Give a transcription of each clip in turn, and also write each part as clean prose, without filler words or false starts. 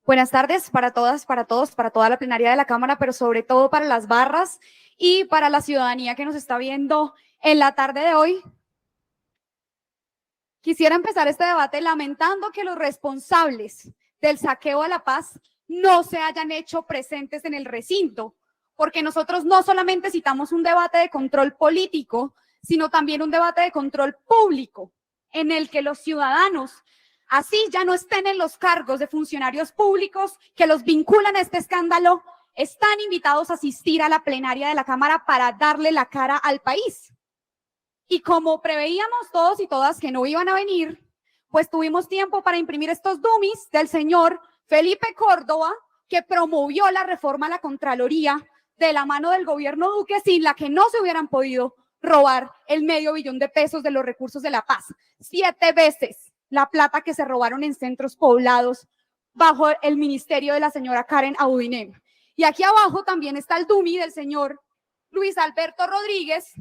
Buenas tardes para todas, para todos, para toda la plenaria de la Cámara, pero sobre todo para las barras y para la ciudadanía que nos está viendo en la tarde de hoy. Quisiera empezar este debate lamentando que los responsables del saqueo a La Paz no se hayan hecho presentes en el recinto, porque nosotros no solamente citamos un debate de control político, sino también un debate de control público, en el que los ciudadanos, así ya no estén en los cargos de funcionarios públicos que los vinculan a este escándalo, están invitados a asistir a la plenaria de la Cámara para darle la cara al país. Y como preveíamos todos y todas que no iban a venir, pues tuvimos tiempo para imprimir estos dummies del señor Felipe Córdoba, que promovió la reforma a la Contraloría de la mano del gobierno Duque, sin la que no se hubieran podido robar el $500 millones de pesos de los recursos de La Paz. 7 veces la plata que se robaron en centros poblados bajo el ministerio de la señora Karen Abudinem. Y aquí abajo también está el dummy del señor Luis Alberto Rodríguez,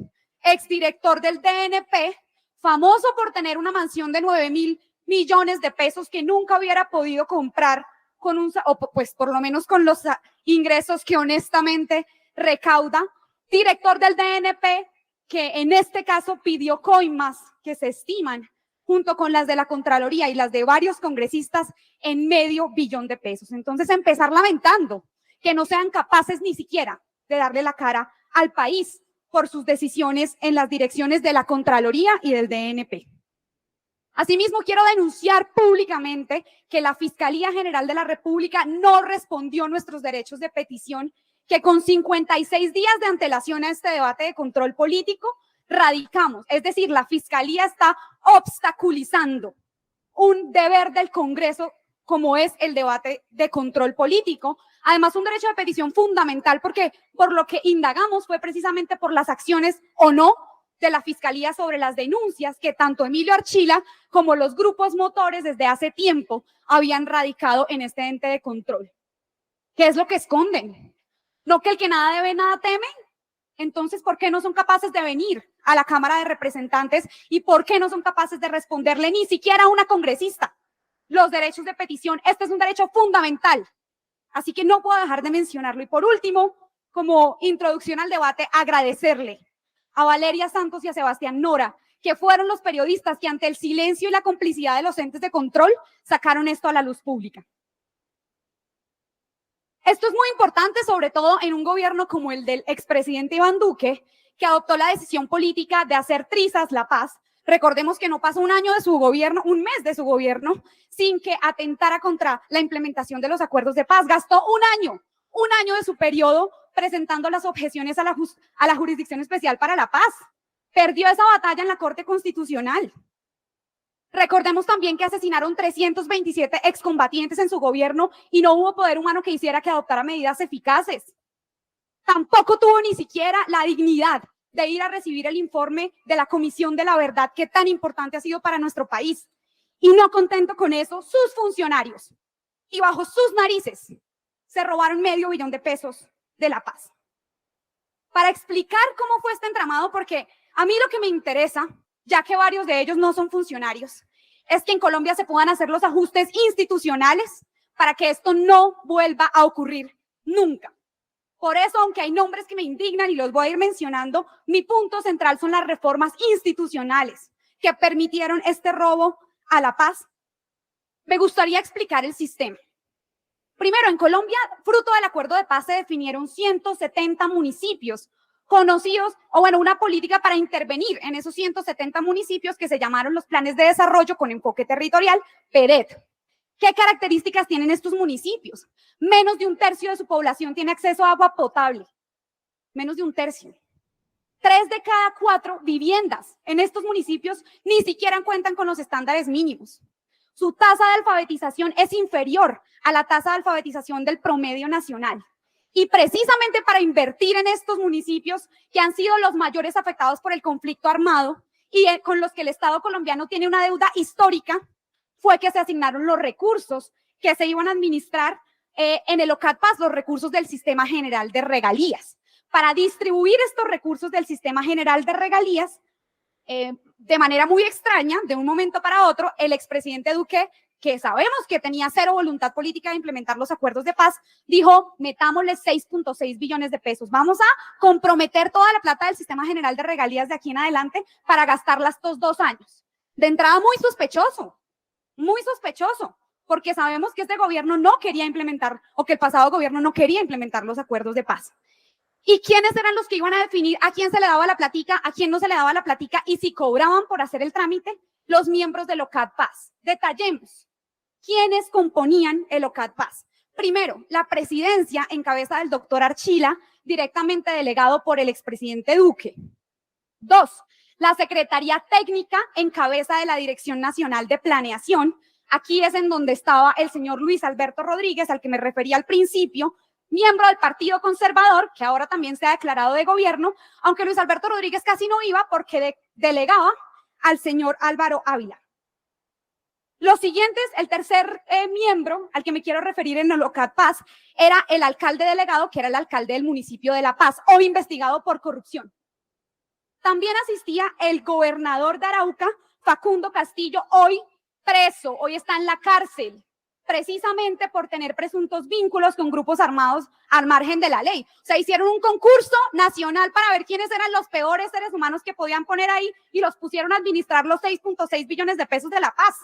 exdirector del DNP, famoso por tener una mansión de 9.000 millones de pesos que nunca hubiera podido comprar con o pues por lo menos con los ingresos que honestamente recauda, director del DNP, que en este caso pidió coimas que se estiman junto con las de la Contraloría y las de varios congresistas en $500 millones de pesos. Entonces empezar lamentando que no sean capaces ni siquiera de darle la cara al país por sus decisiones en las direcciones de la Contraloría y del DNP. Asimismo, quiero denunciar públicamente que la Fiscalía General de la República no respondió nuestros derechos de petición, que con 56 días de antelación a este debate de control político radicamos. Es decir, la Fiscalía está obstaculizando un deber del Congreso como es el debate de control político. Además, un derecho de petición fundamental porque por lo que indagamos fue precisamente por las acciones o no de la Fiscalía sobre las denuncias que tanto Emilio Archila como los grupos motores desde hace tiempo habían radicado en este ente de control. ¿Qué es lo que esconden? ¿No que el que nada debe, nada teme? Entonces, ¿por qué no son capaces de venir a la Cámara de Representantes y por qué no son capaces de responderle ni siquiera a una congresista los derechos de petición? Este es un derecho fundamental, así que no puedo dejar de mencionarlo. Y por último, como introducción al debate, agradecerle a Valeria Santos y a Sebastián Nora, que fueron los periodistas que ante el silencio y la complicidad de los entes de control sacaron esto a la luz pública. Esto es muy importante, sobre todo en un gobierno como el del expresidente Iván Duque, que adoptó la decisión política de hacer trizas La Paz. Recordemos que no pasó un año de su gobierno, un mes de su gobierno, sin que atentara contra la implementación de los acuerdos de paz. Gastó un año de su periodo presentando las objeciones a la Jurisdicción Especial para la Paz. Perdió esa batalla en la Corte Constitucional. Recordemos también que asesinaron 327 excombatientes en su gobierno y no hubo poder humano que hiciera que adoptara medidas eficaces. Tampoco tuvo ni siquiera la dignidad de ir a recibir el informe de la Comisión de la Verdad, que tan importante ha sido para nuestro país. Y no contento con eso, sus funcionarios, y bajo sus narices, se robaron $500 millones de pesos de La Paz. Para explicar cómo fue este entramado, porque a mí lo que me interesa, ya que varios de ellos no son funcionarios, es que en Colombia se puedan hacer los ajustes institucionales para que esto no vuelva a ocurrir nunca. Por eso, aunque hay nombres que me indignan y los voy a ir mencionando, mi punto central son las reformas institucionales que permitieron este robo a La Paz. Me gustaría explicar el sistema. Primero, en Colombia, fruto del acuerdo de paz, se definieron 170 municipios conocidos, o bueno, una política para intervenir en esos 170 municipios que se llamaron los planes de desarrollo con enfoque territorial, PERET. ¿Qué características tienen estos municipios? Menos de un tercio de su población tiene acceso a agua potable. Menos de un tercio. 3 de cada 4 viviendas en estos municipios ni siquiera cuentan con los estándares mínimos. Su tasa de alfabetización es inferior a la tasa de alfabetización del promedio nacional. Y precisamente para invertir en estos municipios que han sido los mayores afectados por el conflicto armado y con los que el Estado colombiano tiene una deuda histórica, fue que se asignaron los recursos que se iban a administrar en el OCAT-Paz, los recursos del Sistema General de Regalías. Para distribuir estos recursos del Sistema General de Regalías, de manera muy extraña, de un momento para otro, el expresidente Duque que sabemos que tenía cero voluntad política de implementar los acuerdos de paz, dijo, metámosle 6.6 billones de pesos. Vamos a comprometer toda la plata del Sistema General de Regalías de aquí en adelante para gastarla estos 2 años. De entrada, muy sospechoso, porque sabemos que este gobierno no quería implementar, o que el pasado gobierno no quería implementar los acuerdos de paz. ¿Y quiénes eran los que iban a definir a quién se le daba la platica, a quién no se le daba la platica y si cobraban por hacer el trámite? Los miembros del OCAD Paz. Detallemos. ¿Quiénes componían el OCAD Paz? Primero, la presidencia en cabeza del doctor Archila, directamente delegado por el expresidente Duque. 2, la Secretaría Técnica en cabeza de la Dirección Nacional de Planeación. Aquí es en donde estaba el señor Luis Alberto Rodríguez, al que me refería al principio, miembro del Partido Conservador, que ahora también se ha declarado de gobierno, aunque Luis Alberto Rodríguez casi no iba porque delegaba al señor Álvaro Ávila. Los siguientes, el tercer miembro al que me quiero referir en el OCAD Paz era el alcalde delegado, que era el alcalde del municipio de La Paz, hoy investigado por corrupción. También asistía el gobernador de Arauca, Facundo Castillo, hoy preso, hoy está en la cárcel, precisamente por tener presuntos vínculos con grupos armados al margen de la ley. O sea, hicieron un concurso nacional para ver quiénes eran los peores seres humanos que podían poner ahí y los pusieron a administrar los 6.6 billones de pesos de La Paz.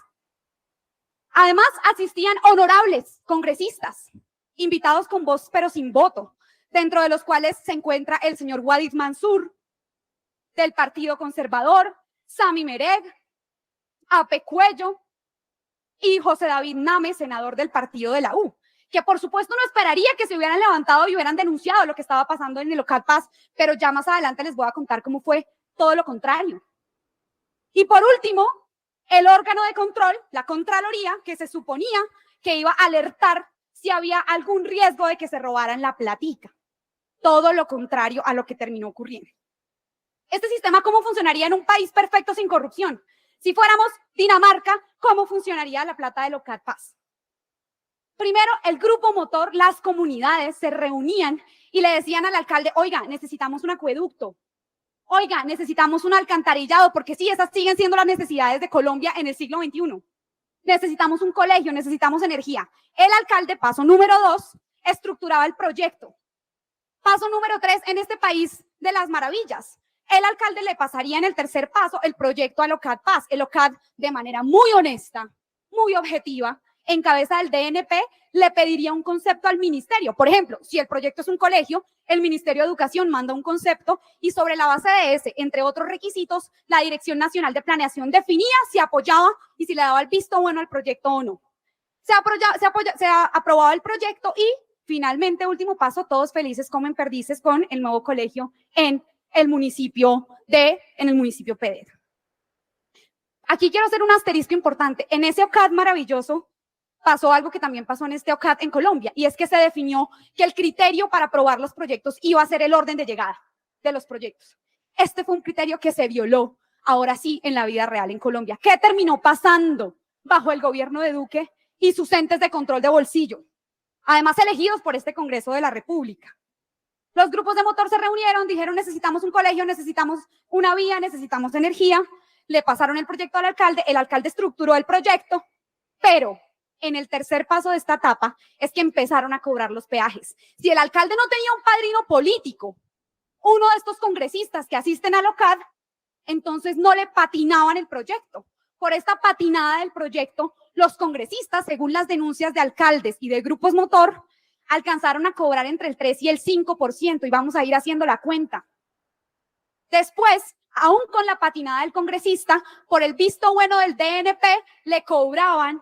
Además, asistían honorables congresistas, invitados con voz pero sin voto, dentro de los cuales se encuentra el señor Wadid Mansur, del Partido Conservador, Sami Mereg, Ape Cuello y José David Name, senador del partido de la U, que por supuesto no esperaría que se hubieran levantado y hubieran denunciado lo que estaba pasando en el OCAD Paz, pero ya más adelante les voy a contar cómo fue todo lo contrario. Y por último, el órgano de control, la Contraloría, que se suponía que iba a alertar si había algún riesgo de que se robaran la platica. Todo lo contrario a lo que terminó ocurriendo. Este sistema, ¿cómo funcionaría en un país perfecto sin corrupción? Si fuéramos Dinamarca, ¿cómo funcionaría la plata del OCAD Paz? Primero, el grupo motor, las comunidades se reunían y le decían al alcalde, oiga, necesitamos un acueducto. Oiga, necesitamos un alcantarillado, porque sí, esas siguen siendo las necesidades de Colombia en el siglo XXI. Necesitamos un colegio, necesitamos energía. El alcalde, paso número 2, estructuraba el proyecto. Paso número 3, en este país de las maravillas, el alcalde le pasaría en el tercer paso el proyecto al OCAD Paz. El OCAD, de manera muy honesta, muy objetiva, en cabeza del DNP, le pediría un concepto al ministerio. Por ejemplo, si el proyecto es un colegio, el Ministerio de Educación manda un concepto y sobre la base de ese, entre otros requisitos, la Dirección Nacional de Planeación definía si apoyaba y si le daba el visto bueno al proyecto o no. Se aprobaba el proyecto y finalmente, último paso, todos felices comen perdices con el nuevo colegio en el municipio Pedet. Aquí quiero hacer un asterisco importante. En ese OCAD maravilloso pasó algo que también pasó en este OCAD en Colombia, y es que se definió que el criterio para aprobar los proyectos iba a ser el orden de llegada de los proyectos. Este fue un criterio que se violó, ahora sí, en la vida real en Colombia. ¿Qué terminó pasando bajo el gobierno de Duque y sus entes de control de bolsillo? Además, elegidos por este Congreso de la República. Los grupos de motor se reunieron, dijeron necesitamos un colegio, necesitamos una vía, necesitamos energía. Le pasaron el proyecto al alcalde, el alcalde estructuró el proyecto, pero en el tercer paso de esta etapa es que empezaron a cobrar los peajes. Si el alcalde no tenía un padrino político, uno de estos congresistas que asisten al OCAD, entonces no le patinaban el proyecto. Por esta patinada del proyecto, los congresistas, según las denuncias de alcaldes y de grupos motor, alcanzaron a cobrar entre el 3 y el 5%, y vamos a ir haciendo la cuenta. Después, aún con la patinada del congresista, por el visto bueno del DNP, le cobraban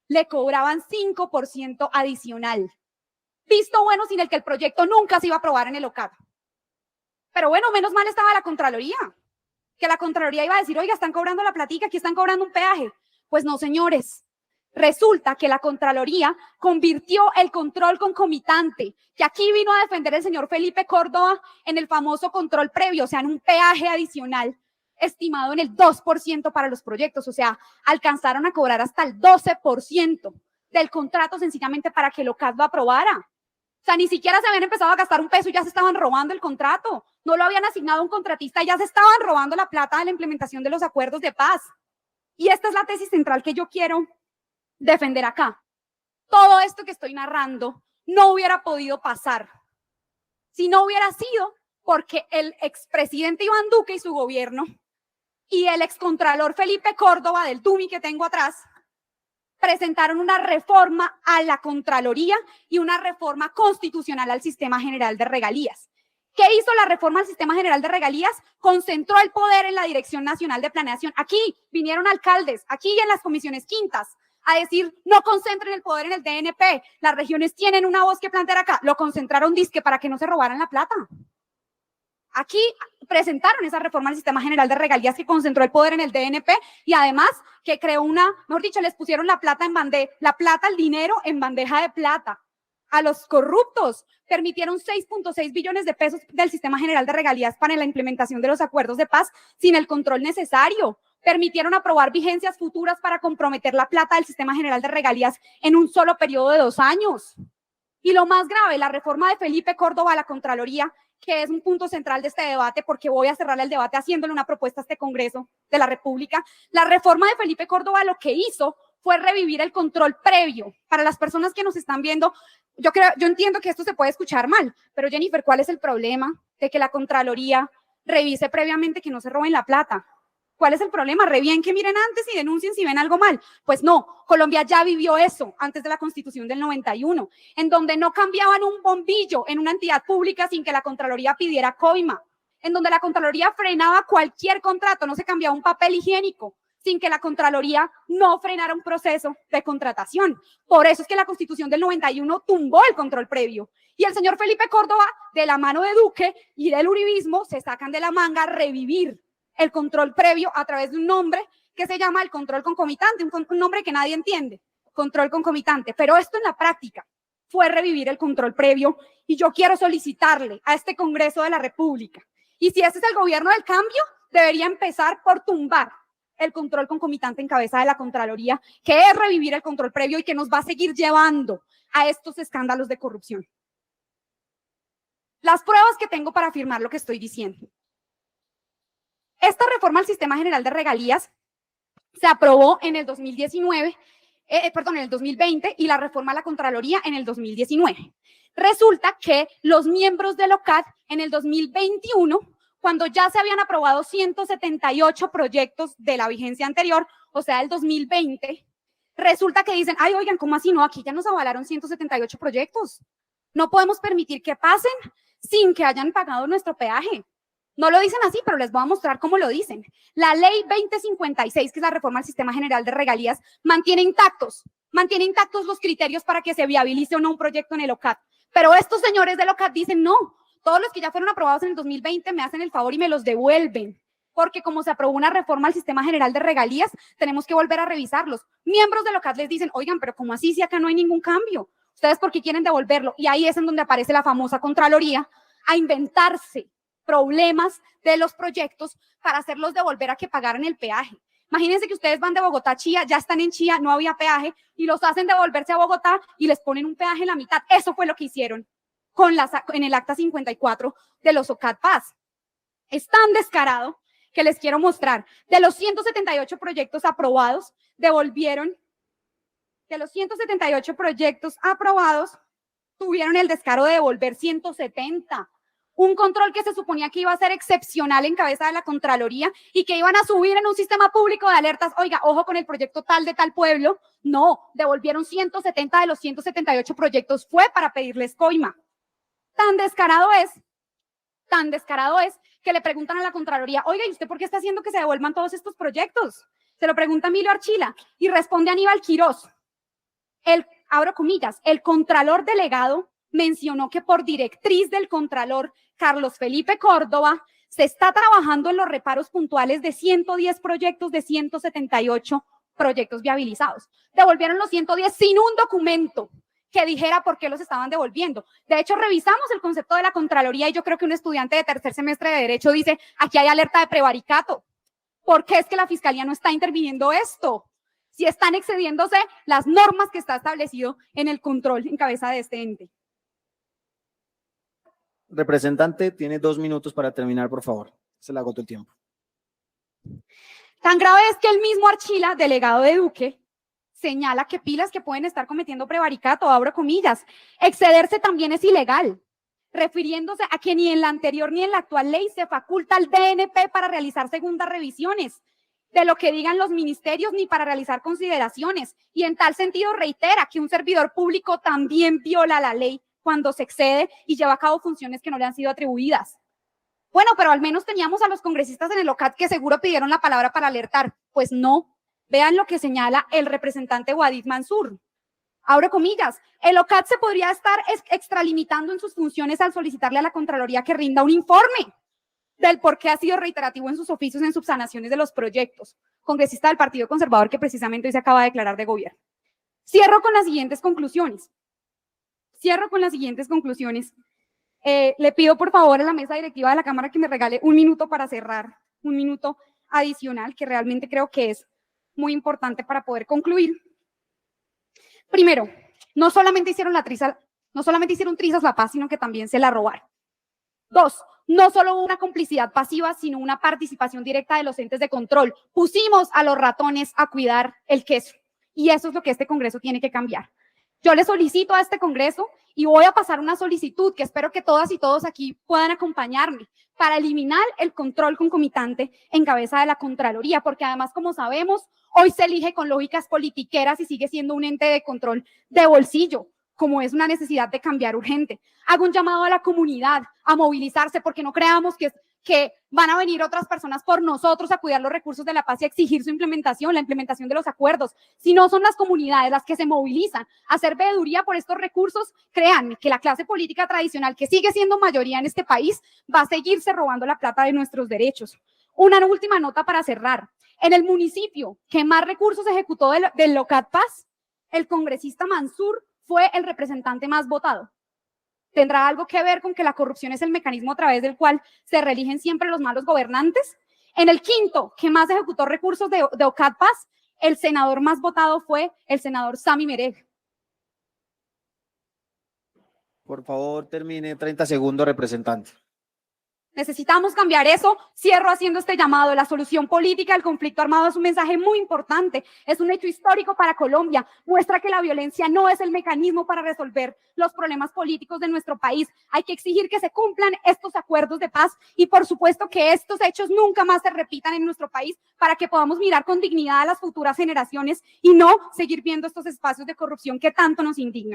5% adicional. Visto bueno sin el que el proyecto nunca se iba a aprobar en el OCAD. Pero bueno, menos mal estaba la Contraloría, que la Contraloría iba a decir, oiga, están cobrando la platica, aquí están cobrando un peaje. Pues no, señores. Resulta que la Contraloría convirtió el control concomitante, que aquí vino a defender el señor Felipe Córdoba, en el famoso control previo, o sea, en un peaje adicional estimado en el 2% para los proyectos. O sea, alcanzaron a cobrar hasta el 12% del contrato sencillamente para que el OCAD lo aprobara. O sea, ni siquiera se habían empezado a gastar un peso y ya se estaban robando el contrato. No lo habían asignado a un contratista y ya se estaban robando la plata de la implementación de los acuerdos de paz. Y esta es la tesis central que yo quiero defender acá. Todo esto que estoy narrando no hubiera podido pasar si no hubiera sido porque el expresidente Iván Duque y su gobierno y el excontralor Felipe Córdoba del Tumi que tengo atrás presentaron una reforma a la Contraloría y una reforma constitucional al Sistema General de Regalías. ¿Qué hizo la reforma al Sistema General de Regalías? Concentró el poder en la Dirección Nacional de Planeación. Aquí vinieron alcaldes, aquí y en las comisiones quintas, a decir, no concentren el poder en el DNP, las regiones tienen una voz que plantear acá. Lo concentraron disque para que no se robaran la plata. Aquí presentaron esa reforma al Sistema General de Regalías que concentró el poder en el DNP y además que creó mejor dicho, les pusieron la plata, el dinero en bandeja de plata. A los corruptos permitieron 6.6 billones de pesos del Sistema General de Regalías para la implementación de los acuerdos de paz sin el control necesario. Permitieron aprobar vigencias futuras para comprometer la plata del Sistema General de Regalías en un solo periodo de 2 años. Y lo más grave, la reforma de Felipe Córdoba a la Contraloría, que es un punto central de este debate, porque voy a cerrar el debate haciéndole una propuesta a este Congreso de la República. La reforma de Felipe Córdoba lo que hizo fue revivir el control previo. Para las personas que nos están viendo, yo entiendo que esto se puede escuchar mal, pero Jennifer, ¿cuál es el problema de que la Contraloría revise previamente que no se roben la plata? ¿Cuál es el problema? Re bien que miren antes y denuncien si ven algo mal. Pues no, Colombia ya vivió eso antes de la Constitución del 91, en donde no cambiaban un bombillo en una entidad pública sin que la Contraloría pidiera coima, en donde la Contraloría frenaba cualquier contrato, no se cambiaba un papel higiénico sin que la Contraloría no frenara un proceso de contratación. Por eso es que la Constitución del 91 tumbó el control previo. Y el señor Felipe Córdoba, de la mano de Duque y del uribismo, se sacan de la manga revivir el control previo a través de un nombre que se llama el control concomitante, un nombre que nadie entiende, control concomitante. Pero esto en la práctica fue revivir el control previo y yo quiero solicitarle a este Congreso de la República, y si este es el gobierno del cambio, debería empezar por tumbar el control concomitante en cabeza de la Contraloría, que es revivir el control previo y que nos va a seguir llevando a estos escándalos de corrupción. Las pruebas que tengo para afirmar lo que estoy diciendo. Esta reforma al Sistema General de Regalías se aprobó en el 2019, en el 2020 y la reforma a la Contraloría en el 2019. Resulta que los miembros del OCAD en el 2021, cuando ya se habían aprobado 178 proyectos de la vigencia anterior, o sea, el 2020, resulta que dicen, ay, oigan, ¿cómo así? No, aquí ya nos avalaron 178 proyectos. No podemos permitir que pasen sin que hayan pagado nuestro peaje. No lo dicen así, pero les voy a mostrar cómo lo dicen. La ley 2056, que es la reforma al Sistema General de Regalías, mantiene intactos los criterios para que se viabilice o no un proyecto en el OCAD. Pero estos señores del OCAD dicen, no, todos los que ya fueron aprobados en el 2020 me hacen el favor y me los devuelven. Porque como se aprobó una reforma al Sistema General de Regalías, tenemos que volver a revisarlos. Miembros del OCAD les dicen, oigan, pero ¿cómo así si acá no hay ningún cambio? ¿Ustedes por qué quieren devolverlo? Y ahí es en donde aparece la famosa Contraloría a inventarse problemas de los proyectos para hacerlos devolver a que pagaran el peaje. Imagínense que ustedes van de Bogotá a Chía, ya están en Chía, no había peaje, y los hacen devolverse a Bogotá y les ponen un peaje en la mitad. Eso fue lo que hicieron en el acta 54 de los OCAD Paz. Es tan descarado que les quiero mostrar. De los 178 proyectos aprobados, tuvieron el descaro de devolver 170. Un control que se suponía que iba a ser excepcional en cabeza de la Contraloría y que iban a subir en un sistema público de alertas, oiga, ojo con el proyecto tal de tal pueblo. No, devolvieron 170 de los 178 proyectos, fue para pedirles coima. Tan descarado es que le preguntan a la Contraloría, oiga, ¿y usted por qué está haciendo que se devuelvan todos estos proyectos? Se lo pregunta Emilio Archila y responde Aníbal Quirós. Abro comillas, el contralor delegado mencionó que por directriz del contralor Carlos Felipe Córdoba se está trabajando en los reparos puntuales de 110 proyectos de 178 proyectos viabilizados. Devolvieron los 110 sin un documento que dijera por qué los estaban devolviendo. De hecho, revisamos el concepto de la Contraloría y yo creo que un estudiante de tercer semestre de Derecho dice, aquí hay alerta de prevaricato. ¿Por qué es que la Fiscalía no está interviniendo esto? Si están excediéndose las normas que está establecido en el control en cabeza de este ente. Representante, tiene 2 minutos para terminar, por favor. Se le agotó el tiempo. Tan grave es que el mismo Archila, delegado de Duque, señala que pilas que pueden estar cometiendo prevaricato, abro comillas. Excederse también es ilegal, refiriéndose a que ni en la anterior ni en la actual ley se faculta al DNP para realizar segundas revisiones de lo que digan los ministerios ni para realizar consideraciones. Y en tal sentido reitera que un servidor público también viola la ley cuando se excede y lleva a cabo funciones que no le han sido atribuidas. Bueno, pero al menos teníamos a los congresistas en el OCAT que seguro pidieron la palabra para alertar. Pues no. Vean lo que señala el representante Wadid Mansur. Abro comillas, el OCAT se podría estar extralimitando en sus funciones al solicitarle a la Contraloría que rinda un informe del por qué ha sido reiterativo en sus oficios en subsanaciones de los proyectos. Congresista del Partido Conservador que precisamente hoy se acaba de declarar de gobierno. Cierro con las siguientes conclusiones. Le pido por favor a la mesa directiva de la Cámara que me regale un minuto para cerrar, un minuto adicional que realmente creo que es muy importante para poder concluir. Primero, no solamente hicieron trizas la paz, sino que también se la robaron. Dos, no solo hubo una complicidad pasiva, sino una participación directa de los entes de control. Pusimos a los ratones a cuidar el queso. Y eso es lo que este Congreso tiene que cambiar. Yo le solicito a este Congreso y voy a pasar una solicitud que espero que todas y todos aquí puedan acompañarme para eliminar el control concomitante en cabeza de la Contraloría, porque además, como sabemos, hoy se elige con lógicas politiqueras y sigue siendo un ente de control de bolsillo, como es una necesidad de cambiar urgente. Hago un llamado a la comunidad a movilizarse porque no creamos que van a venir otras personas por nosotros a cuidar los recursos de la paz y a exigir su implementación, la implementación de los acuerdos. Si no son las comunidades las que se movilizan a hacer veeduría por estos recursos, créanme que la clase política tradicional, que sigue siendo mayoría en este país, va a seguirse robando la plata de nuestros derechos. Una última nota para cerrar. En el municipio que más recursos ejecutó del Locat Paz, el congresista Mansur fue el representante más votado. ¿Tendrá algo que ver con que la corrupción es el mecanismo a través del cual se reeligen siempre los malos gobernantes? En el quinto, que más ejecutó recursos de OCAT Paz, el senador más votado fue el senador Sami Mereg. Por favor, termine 30 segundos, representante. Necesitamos cambiar eso. Cierro haciendo este llamado. La solución política del conflicto armado es un mensaje muy importante. Es un hecho histórico para Colombia. Muestra que la violencia no es el mecanismo para resolver los problemas políticos de nuestro país. Hay que exigir que se cumplan estos acuerdos de paz y, por supuesto, que estos hechos nunca más se repitan en nuestro país para que podamos mirar con dignidad a las futuras generaciones y no seguir viendo estos espacios de corrupción que tanto nos indignan.